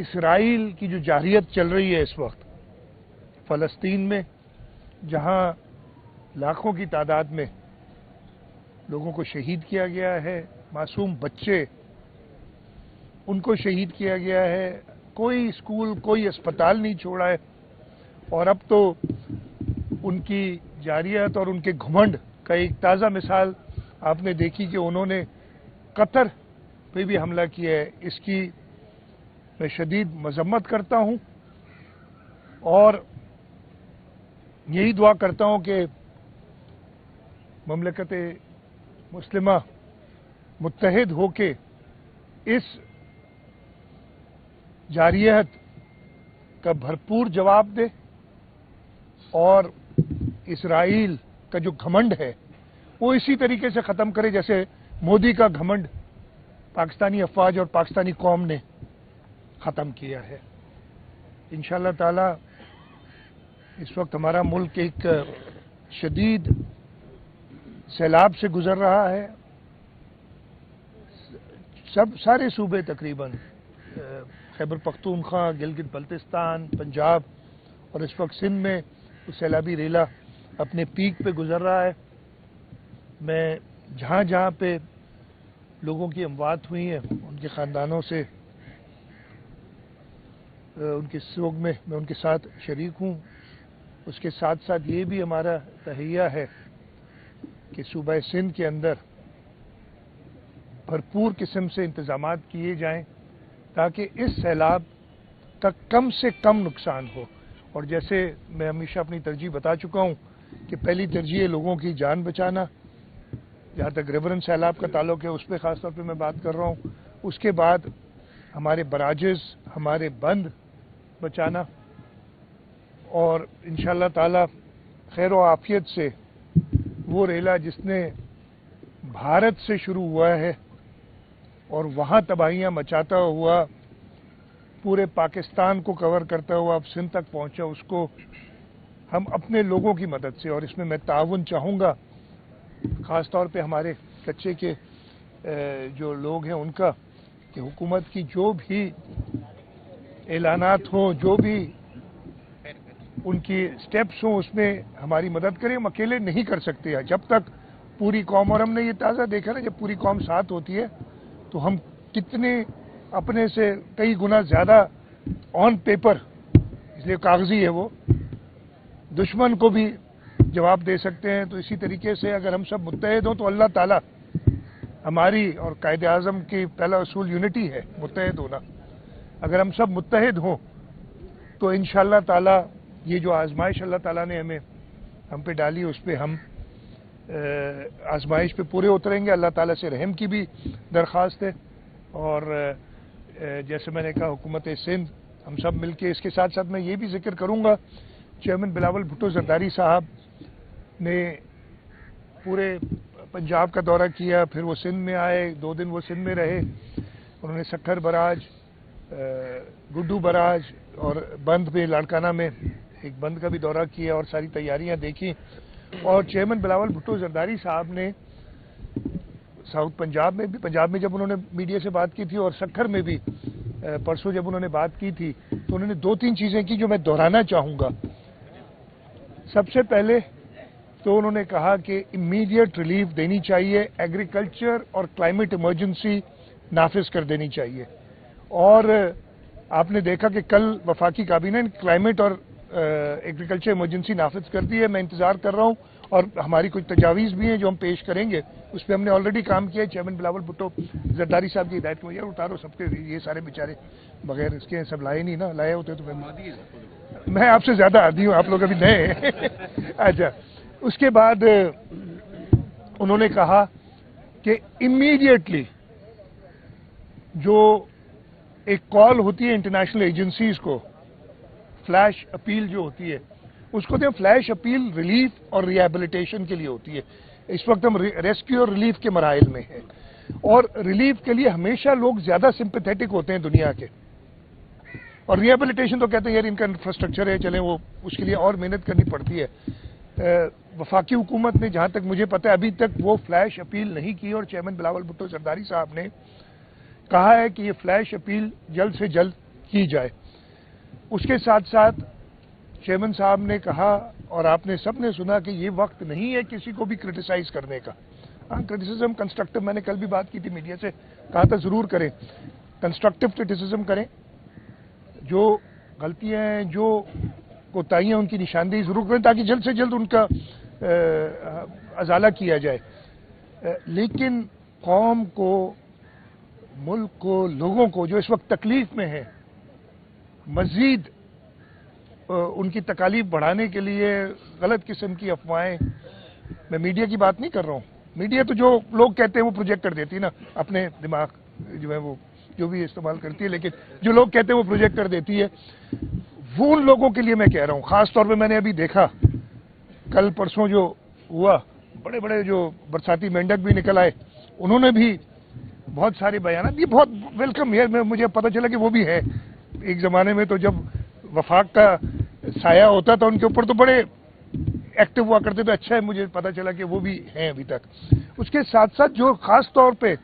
اسرائیل کی جو جارحیت چل رہی ہے اس وقت فلسطین میں، جہاں لاکھوں کی تعداد میں لوگوں کو شہید کیا گیا ہے، معصوم بچے ان کو شہید کیا گیا ہے، کوئی اسکول کوئی اسپتال نہیں چھوڑا ہے، اور اب تو ان کی جارحیت اور ان کے گھمنڈ کا ایک تازہ مثال آپ نے دیکھی کہ انہوں نے قطر پہ بھی حملہ کیا ہے۔ اس کی میں شدید مذمت کرتا ہوں اور یہی دعا کرتا ہوں کہ مملکت مسلمہ متحد ہو کے اس جارحیت کا بھرپور جواب دے اور اسرائیل کا جو گھمنڈ ہے وہ اسی طریقے سے ختم کرے جیسے مودی کا گھمنڈ پاکستانی افواج اور پاکستانی قوم نے ختم کیا ہے۔ انشاءاللہ تعالی اس وقت ہمارا ملک ایک شدید سیلاب سے گزر رہا ہے، سارے صوبے تقریباً خیبر پختونخوا، گلگت بلتستان، پنجاب اور اس وقت سندھ میں سیلابی ریلا اپنے پیک پہ گزر رہا ہے۔ میں جہاں جہاں پہ لوگوں کی اموات ہوئی ہیں ان کے خاندانوں سے ان کے سوگ میں ان کے ساتھ شریک ہوں۔ اس کے ساتھ ساتھ یہ بھی ہمارا تہیہ ہے کہ صوبہ سندھ کے اندر بھرپور قسم سے انتظامات کیے جائیں تاکہ اس سیلاب کا کم سے کم نقصان ہو، اور جیسے میں ہمیشہ اپنی ترجیح بتا چکا ہوں کہ پہلی ترجیح ہے لوگوں کی جان بچانا، جہاں تک ریورن سیلاب کا تعلق ہے اس پہ خاص طور پہ میں بات کر رہا ہوں، اس کے بعد ہمارے براجز، ہمارے بند بچانا، اور انشاءاللہ تعالی خیر و عافیت سے وہ ریلا جس نے بھارت سے شروع ہوا ہے اور وہاں تباہیاں مچاتا ہوا پورے پاکستان کو کور کرتا ہوا اب سندھ تک پہنچا، اس کو ہم اپنے لوگوں کی مدد سے، اور اس میں تعاون چاہوں گا خاص طور پہ ہمارے کچے کے جو لوگ ہیں ان کا، کہ حکومت کی جو بھی اعلانات ہوں، جو بھی ان کی سٹیپس ہوں اس میں ہماری مدد کریں۔ ہم اکیلے نہیں کر سکتے ہیں جب تک پوری قوم، اور ہم نے یہ تازہ دیکھا نا جب پوری قوم ساتھ ہوتی ہے تو ہم کتنے اپنے سے کئی گنا زیادہ آن پیپر، اس لیے کاغذی ہے وہ، دشمن کو بھی جواب دے سکتے ہیں۔ تو اسی طریقے سے اگر ہم سب متحد ہوں تو اللہ تعالیٰ ہماری، اور قائد اعظم کی پہلا اصول یونٹی ہے، متحد ہونا، اگر ہم سب متحد ہوں تو انشاءاللہ تعالیٰ یہ جو آزمائش اللہ تعالیٰ نے ہم پہ ڈالی اس پہ ہم آزمائش پہ پورے اتریں گے۔ اللہ تعالیٰ سے رحم کی بھی درخواست ہے، اور جیسے میں نے کہا حکومت سندھ ہم سب مل کے، اس کے ساتھ ساتھ میں یہ بھی ذکر کروں گا چیئرمین بلاول بھٹو زرداری صاحب نے پورے پنجاب کا دورہ کیا، پھر وہ سندھ میں آئے، 2 دن وہ سندھ میں رہے، انہوں نے سکھر براج، گڈو براج اور بند پہ لاڑکانہ میں ایک بند کا بھی دورہ کیا اور ساری تیاریاں دیکھی، اور چیئرمین بلاول بھٹو زرداری صاحب نے ساؤتھ پنجاب میں جب انہوں نے میڈیا سے بات کی تھی، اور سکھر میں بھی پرسوں جب انہوں نے بات کی تھی، تو انہوں نے 2-3 چیزیں کی جو میں دہرانا چاہوں گا۔ سب سے پہلے تو انہوں نے کہا کہ امیڈیٹ ریلیف دینی چاہیے، ایگریکلچر اور کلائمیٹ ایمرجنسی نافذ کر دینی چاہیے، اور آپ نے دیکھا کہ کل وفاقی کابینہ نے کلائمیٹ اور ایگریکلچر ایمرجنسی نافذ کر دی ہے۔ میں انتظار کر رہا ہوں، اور ہماری کچھ تجاویز بھی ہیں جو ہم پیش کریں گے، اس پہ ہم نے آلریڈی کام کیا ہے۔ چیئرمین بلاول بھٹو زرداری صاحب کی ہدایت میں یار اتارو سب کے، یہ سارے بیچارے بغیر اس کے سب لائے نہیں نا، لائے ہوتے تو میں آپ سے زیادہ عادی ہوں، آپ لوگ ابھی نئے ہیں۔ اچھا، اس کے بعد انہوں نے کہا کہ امیڈیٹلی جو ایک کال ہوتی ہے انٹرنیشنل ایجنسیز کو، فلیش اپیل جو ہوتی ہے، اس کو تو فلیش اپیل ریلیف اور ریہیبلیٹیشن کے لیے ہوتی ہے۔ اس وقت ہم ریسکیو اور ریلیف کے مراحل میں ہیں، اور ریلیف کے لیے ہمیشہ لوگ زیادہ سمپیتھیٹک ہوتے ہیں دنیا کے، اور ریہیبلیٹیشن تو کہتے ہیں یار ان کا انفراسٹرکچر ہے، چلیں وہ اس کے لیے اور محنت کرنی پڑتی ہے۔ وفاقی حکومت نے جہاں تک مجھے پتہ ہے ابھی تک وہ فلیش اپیل نہیں کی، اور چیئرمین بلاول بھٹو زرداری صاحب نے کہا ہے کہ یہ فلیش اپیل جلد سے جلد کی جائے. اس کے ساتھ ساتھ چیئرمین صاحب نے کہا اور آپ نے سب نے سنا کہ یہ وقت نہیں ہے کسی کو بھی کرٹیسائز کرنے کا. ہاں کرٹیسزم کنسٹرکٹیو، میں نے کل بھی بات کی تھی میڈیا سے، کہا تھا ضرور کریں، کنسٹرکٹیو کرٹیسزم کریں، جو غلطیاں ہیں جو کوتاہیاں ان کی نشاندہی ضرور کریں تاکہ جلد سے جلد ان کا ازالہ کیا جائے. لیکن قوم کو، ملک کو، لوگوں کو جو اس وقت تکلیف میں ہیں، مزید ان کی تکالیف بڑھانے کے لیے غلط قسم کی افواہیں، میں میڈیا کی بات نہیں کر رہا ہوں، میڈیا تو جو لوگ کہتے ہیں وہ پروجیکٹ کر دیتی ہے نا، اپنے دماغ جو ہے وہ جو بھی استعمال کرتی ہے، لیکن جو لوگ کہتے ہیں وہ پروجیکٹ کر دیتی ہے. وہ ان لوگوں کے لیے میں کہہ رہا ہوں، خاص طور پہ میں نے ابھی دیکھا کل پرسوں جو ہوا، بڑے بڑے جو برساتی مینڈک بھی نکل آئے، انہوں نے بھی بہت سارے بیانات، یہ بہت ویلکم ہے. مجھے پتہ چلا کہ وہ بھی ہے. ایک زمانے میں تو جب وفاق کا سایہ ہوتا تھا ان کے اوپر تو بڑے ایکٹیو ہوا کرتے تھے. اچھا ہے، مجھے پتہ چلا کہ وہ بھی ہیں ابھی تک. اس کے ساتھ ساتھ جو خاص طور پہ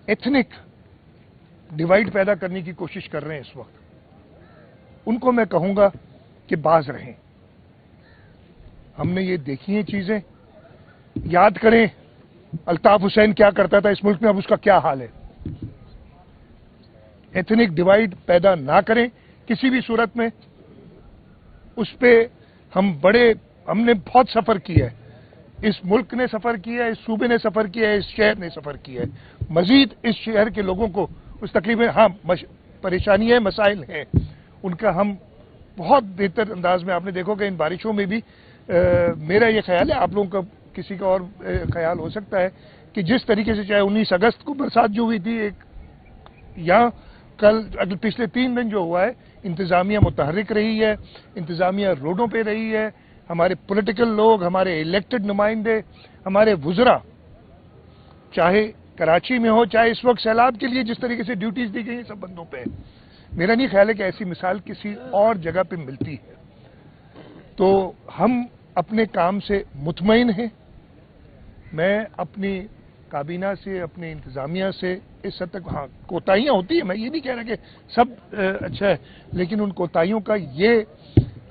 ایتھنک ڈیوائیڈ پیدا کرنے کی کوشش کر رہے ہیں اس وقت، ان کو میں کہوں گا کہ باز رہیں. ہم نے یہ دیکھی ہیں چیزیں، یاد کریں الطاف حسین کیا کرتا تھا اس ملک میں، اب اس کا کیا حال ہے. ایتھنک ڈیوائیڈ پیدا نہ کریں کسی بھی صورت میں. اس پہ ہم نے بہت سفر کیا ہے، اس ملک نے سفر کیا ہے، اس صوبے نے سفر کیا ہے، اس شہر نے سفر کیا ہے. مزید اس شہر کے لوگوں کو اس تکلیف میں، ہاں پریشانیاں، مسائل ہیں، ان کا ہم بہت بہتر انداز میں، آپ نے دیکھو کہ ان بارشوں میں بھی میرا یہ خیال ہے، آپ لوگوں کا کسی کا اور خیال ہو سکتا ہے کہ جس طریقے سے چاہے 19 اگست کو برسات جو ہوئی تھی ایک، یا کل پچھلے 3 دن جو ہوا ہے، انتظامیہ متحرک رہی ہے، انتظامیہ روڈوں پہ رہی ہے. ہمارے پولیٹیکل لوگ، ہمارے الیکٹڈ نمائندے، ہمارے وزراء، چاہے کراچی میں ہو، چاہے اس وقت سیلاب کے لیے جس طریقے سے ڈیوٹیز دی گئی ہیں، سب بندوں پہ. میرا نہیں خیال ہے کہ ایسی مثال کسی اور جگہ پہ ملتی ہے. تو ہم اپنے کام سے مطمئن ہیں. میں اپنی کابینہ سے، اپنے انتظامیہ سے اس حد تک، ہاں کوتاہیاں ہوتی ہیں، میں یہ نہیں کہہ رہا کہ سب اچھا ہے، لیکن ان کوتاہیوں کا یہ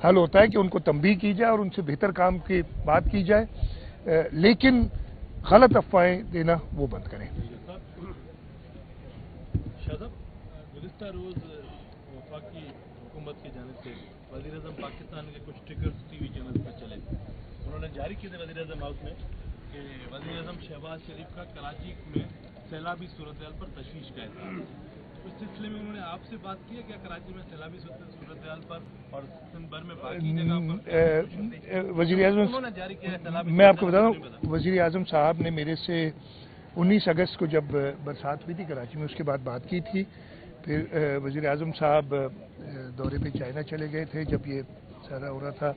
حل ہوتا ہے کہ ان کو تنبیہ کی جائے اور ان سے بہتر کام کی بات کی جائے. لیکن غلط افواہیں دینا وہ بند کریں. گزشتہ روز وفاقی حکومت کی جانب سے وزیر اعظم پاکستان کے کچھ ٹکرز ٹی وی چینل پر چلے. انہوں نے جاری کیے تھے وزیر اعظم ہاؤس میں کہ وزیر اعظم شہباز شریف کا کراچی میں سیلابی صورتحال پر تشویش کا اظہار. اس سلسلے میں انہوں نے آپ سے بات کی ہے کیا کراچی میں سیلابی صورتحال پر اور سندھ بھر میں باقی جگہ پر؟ وزیر اعظم انہوں نے جاری کیا ہے سیلابی، میں آپ کو بتا دوں، وزیر اعظم صاحب نے میرے سے 19 اگست کو جب برسات ہوئی تھی کراچی میں، اس کے بعد بات کی تھی. پھر وزیر اعظم صاحب دورے پہ چائنا چلے گئے تھے جب یہ سارا ہو رہا تھا.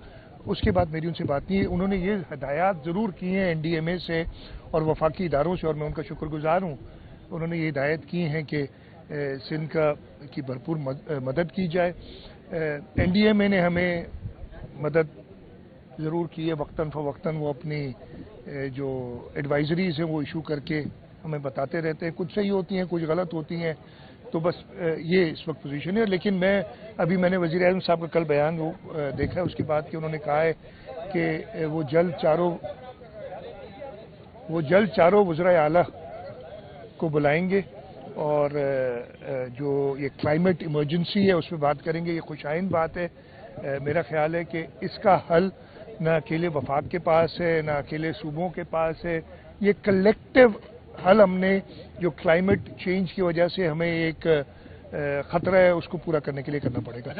اس کے بعد میری ان سے بات نہیں. انہوں نے یہ ہدایات ضرور کی ہیں این ڈی ایم اے سے اور وفاقی اداروں سے، اور میں ان کا شکر گزار ہوں. انہوں نے یہ ہدایت کی ہیں کہ سندھ کی بھرپور مدد کی جائے. این ڈی ایم اے نے ہمیں مدد ضرور کی ہے، وقتاً فوقتاً وہ اپنی جو ایڈوائزریز ہیں وہ ایشو کر کے ہمیں بتاتے رہتے ہیں. کچھ صحیح ہوتی ہیں، کچھ غلط ہوتی ہیں. تو بس یہ اس وقت پوزیشن ہے. لیکن میں نے وزیر اعظم صاحب کا کل بیان دیکھا ہے، اس کے بعد کہ انہوں نے کہا ہے کہ وہ جلد چاروں وزرائے اعلیٰ کو بلائیں گے اور جو یہ کلائمیٹ ایمرجنسی ہے اس پہ بات کریں گے. یہ خوش آئند بات ہے. میرا خیال ہے کہ اس کا حل نہ اکیلے وفاق کے پاس ہے، نہ اکیلے صوبوں کے پاس ہے. یہ کلیکٹیو حل ہم نے جو کلائمیٹ چینج کی وجہ سے ہمیں ایک خطرہ ہے اس کو پورا کرنے کے لیے کرنا پڑے گا.